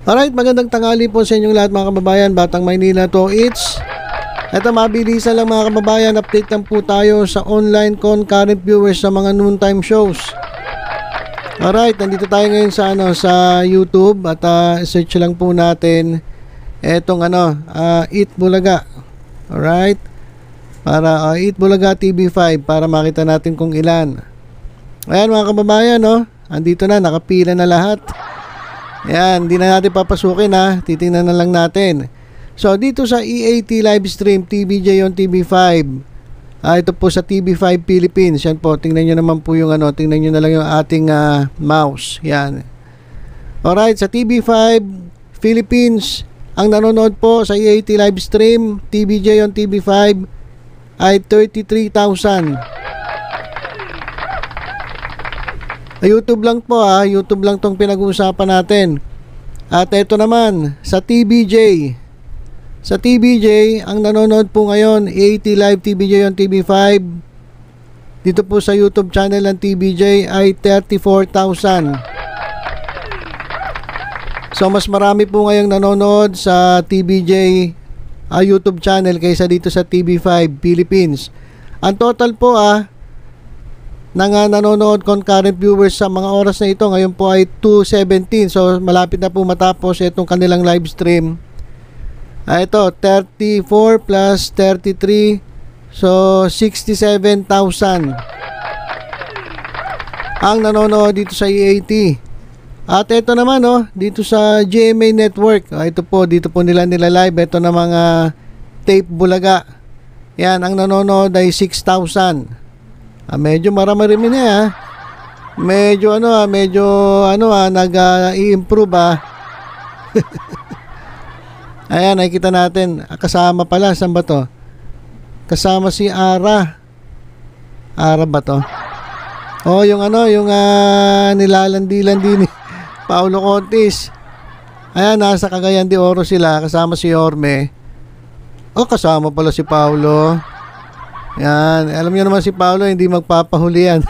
Alright, magandang tanghali po sa inyong lahat mga kababayan. Batang Maynila to, Ito mabilisan lang mga kababayan, update lang po tayo sa online concurrent viewers sa mga noontime shows. Alright, nandito tayo ngayon sa YouTube at search lang po natin etong Eat Bulaga. Alright, para Eat Bulaga TV5 para makita natin kung ilan. Ayan mga kababayan, andito na, nakapila na lahat. Ayan, hindi na natin papasukin titingnan na lang natin. So dito sa EAT Livestream TVJ on TV5, ito po sa TV5 Philippines. Yan po, tingnan nyo naman po yung tingnan nyo na lang yung ating mouse. Yan. Alright, sa TV5 Philippines, ang nanonood po sa EAT Livestream TVJ on TV5 ay 33,000. YouTube lang po YouTube lang tong pinag-uusapan natin. At ito naman sa TVJ. Sa TVJ, ang nanonood po ngayon, 80 Live TVJ on TV5. Dito po sa YouTube channel ng TVJ ay 34,000. So mas marami po ngayong nanonood sa TVJ YouTube channel kaysa dito sa TV5 Philippines. Ang total po ng nanonood concurrent viewers sa mga oras na ito ngayon po ay 2:17. So malapit na po matapos itong kanilang live stream. Ito 34 plus 33, so 67,000 ang nanonood dito sa EAT. At ito naman dito sa GMA Network, ito po, dito po nila live ito na mga Tape Bulaga. Yan, ang nanonood ay 6,000. Medyo marami rin medyo nag-i-improve Ayan, nakikita natin kasama pala, saan ba to? Kasama si Ara ba to? Yung nilalandi-landi ni Paulo Contis. Ayan, nasa Cagayan de Oro sila, kasama si Yorme. Kasama pala si Paulo. Yan, alam niyo naman si Paulo, hindi magpapahuli yan.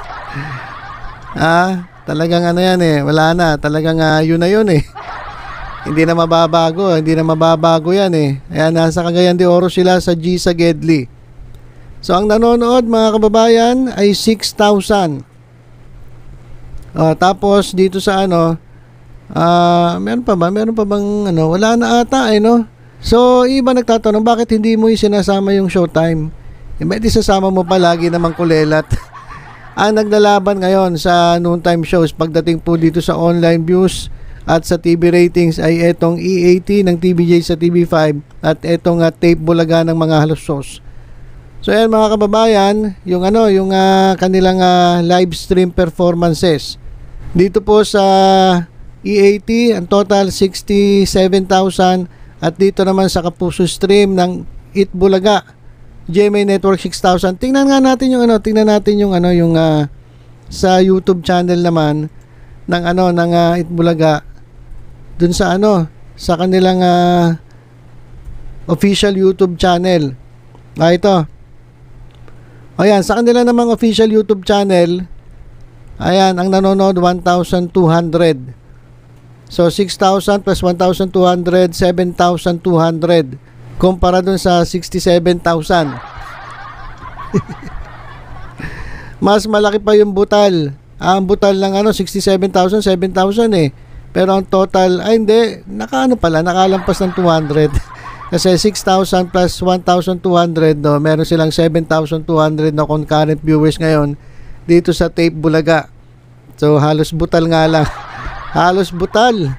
Talagang yan wala na, talagang yun na yun Hindi na mababago yan Ayan, nasa Cagayan de Oro sila sa G sa Gedli. So ang nanonood mga kababayan ay 6,000. Tapos dito sa meron pa bang wala na ata So iba nagtatanong, bakit hindi mo sinasama yung Showtime? May isasama mo palagi namang kulelat. Ang naglalaban ngayon sa noontime shows pagdating po dito sa online views at sa TV ratings ay etong EAT ng TVJ sa TV5 at etong Tape Bulaga ng mga halos shows. So ayan mga kababayan, yung kanilang live stream performances. Dito po sa EAT, ang total 67,000 at dito naman sa Kapuso stream ng Eat Bulaga GMA Network 6,000. Tingnan natin yung sa YouTube channel naman ng Eat Bulaga dun sa sa kanilang official YouTube channel. Ito. Ayan, sa kanila namang official YouTube channel, ayan, ang nanonood 1,200. So 6,000 plus 1,200, 7,200 kumpara dun sa 67,000. Mas malaki pa yung butal. Ang butal ng 67,000, 7,000 Pero ang total ay hindi, nakalampas ng 200. Kasi 6,000 plus 1,200 meron silang 7,200 na concurrent viewers ngayon dito sa Tape Bulaga. So halos butal nga lang. Halos butal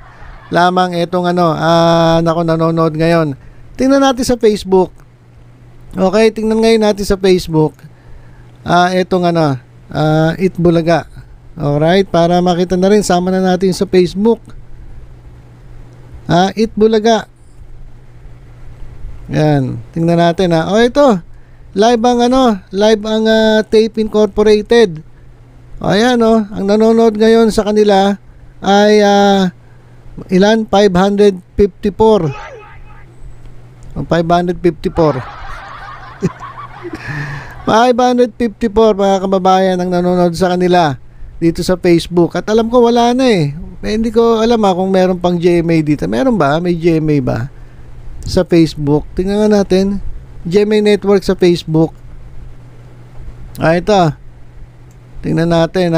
lamang itong nanonood ngayon. Tingnan natin sa Facebook. Okay, tingnan ngayon natin sa Facebook. Itong Eat Bulaga. Alright, para makita na rin, sama na natin sa Facebook. Eat Bulaga. Yan, tingnan natin ito. Live ang Tape Incorporated. Ayan ang nanonood ngayon sa kanila ay ilan? 554. 554 mga kababayan ang nanonood sa kanila dito sa Facebook. At alam ko wala na hindi ko alam kung meron pang GMA dito. Meron ba? May GMA ba? Sa Facebook. Tingnan nga natin. GMA Network sa Facebook. Ito. Tingnan natin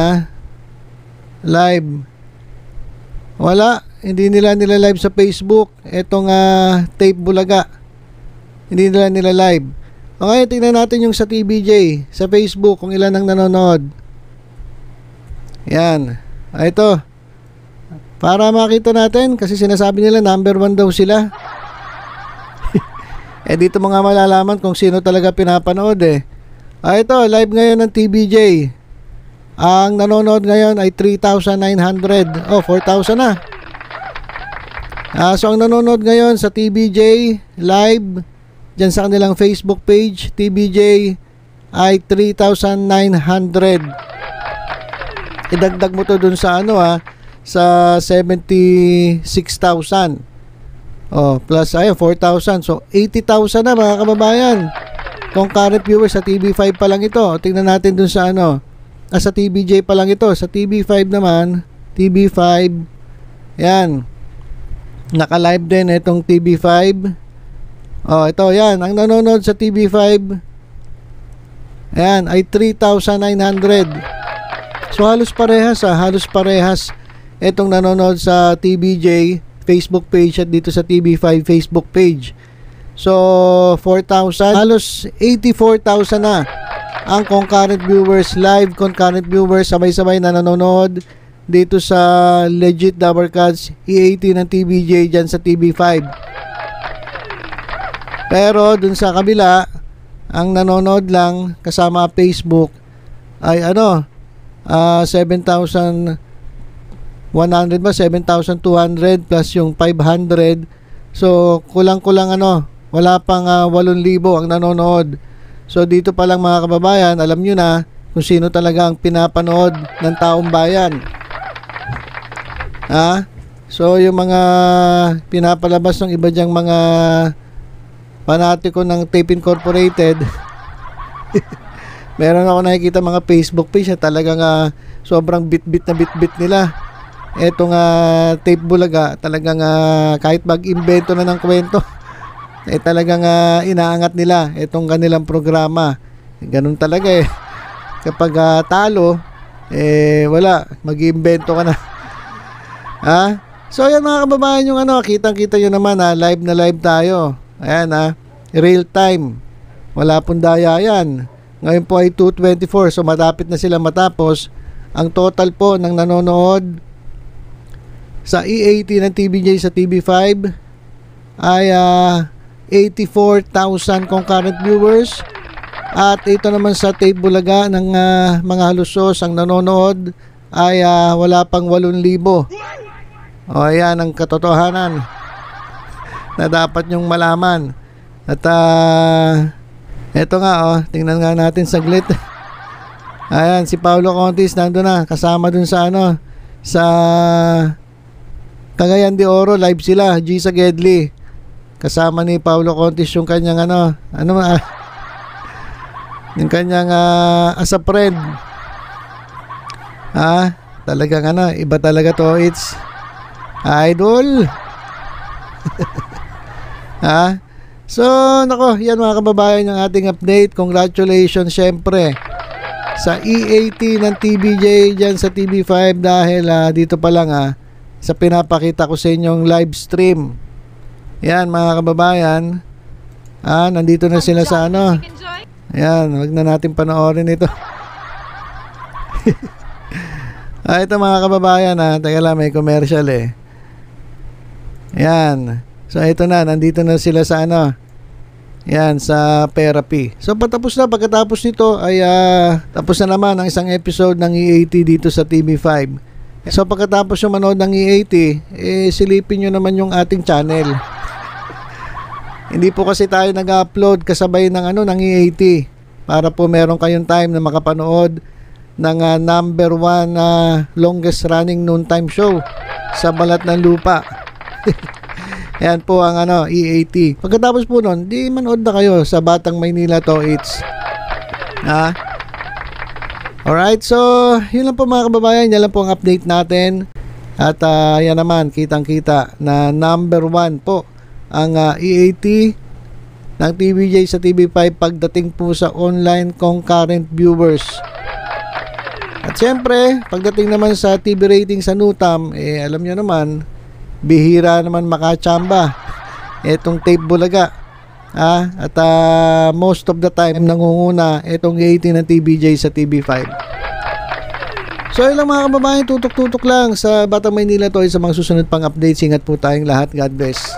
Live. Wala. Hindi nila live sa Facebook. Itong Tape Bulaga. Hindi nila live. Okay, tingnan natin yung sa TBJ. Sa Facebook kung ilan ang nanonood. Yan. Ito. Para makita natin, kasi sinasabi nila number 1 daw sila. Dito mga malalaman kung sino talaga pinapanood Ito, live ngayon ng TBJ. Ang nanonood ngayon ay 3,900. 4,000 na. So ang nanonood ngayon sa TBJ live, dyan sa kanilang Facebook page, TBJ, ay 3,900. Idagdag mo to dun sa sa 76,000. Plus 4,000. So 80,000 na mga kababayan. Concurrent viewers sa TV5 pa lang ito. Tingnan natin dun sa sa TBJ pa lang ito. Sa TV5 naman, TV5, yan. Naka-live din itong TV5. Ito yan. Ang nanonood sa TV5, ayan, ay 3,900. So halos parehas halos parehas itong nanonood sa TBJ Facebook page at dito sa TV5 Facebook page. So 4,000, halos 84,000 na ang concurrent viewers, live concurrent viewers, sabay-sabay na nanonood dito sa Legit Dabarkads E80 ng TBJ dyan sa TV5. Pero dun sa kabila, ang nanonood lang kasama Facebook ay 7,100 ba? 7,200 plus yung 500. So kulang-kulang wala pang 8,000 ang nanonood. So dito pa lang mga kababayan, alam nyo na kung sino talaga ang pinapanood ng taong bayan. So yung mga pinapalabas ng iba dyang mga panatiko ng Tape Incorporated meron ako nakikita mga Facebook page na talagang sobrang bit-bit na bit-bit nila. Etong Tape Bulaga, talagang kahit mag-imbento na ng kwento talagang inaangat nila itong kanilang programa. Ganun talaga kapag talo wala, mag-iimbento ka na. So ayan mga kababayan, yung kitang-kita nyo naman live na live tayo. Ayan real time. Wala pong daya yan. Ngayon po ay 2:24, so matapit na sila matapos. Ang total po ng nanonood sa E80 ng TBJ sa TV5 ay 84,000 concurrent viewers. At ito naman sa Tape Bulaga ng mga halusos, ang nanonood ay wala pang 8,000. Ayan ang katotohanan na dapat nyong malaman. At eto nga tingnan nga natin saglit. Ayan, si Paulo Contis nandun na, kasama dun sa sa Cagayan de Oro, live sila, G sa Gedli. Kasama ni Paulo Contis yung kanyang yung kanyang as a friend. Talagang iba talaga to, it's idol. So nako, yan mga kababayan yung ating update. Congratulations syempre sa E80 ng TBJ dyan sa TV5 dahil dito pa lang sa pinapakita ko sa inyong live stream. Yan mga kababayan, nandito na sila sa ayan, wag na natin panoorin ito. Ito mga kababayan teka lang, may commercial Yan. So ito na, nandito na sila sa yan, sa therapy. So patapos na, pagkatapos nito ay tapos na naman ang isang episode ng E80 dito sa TV5. So pagkatapos yung manood ng E80, silipin nyo naman yung ating channel. Hindi po kasi tayo nag-upload kasabay ng ng E80 para po meron kayong time na makapanood ng number 1 longest running noontime show sa balat ng lupa. Ayan po ang E80. Pagkatapos po nun, di manood na kayo sa Batang Maynila to It's. Alright, so yun lang po mga kababayan. Yan lang po ang update natin. At yan naman, kitang-kita na number 1 po ang EAT ng TVJ sa TV5 pagdating po sa online concurrent viewers. At syempre, pagdating naman sa TV rating sa Nutam, alam nyo naman, bihira naman makachamba etong Tape Bulaga. At most of the time nangunguna itong EAT ng TVJ sa TV5. So yun lang mga kababayan, tutok-tutok lang sa Batang Maynila to sa mga susunod pang updates. Ingat po tayong lahat. God bless.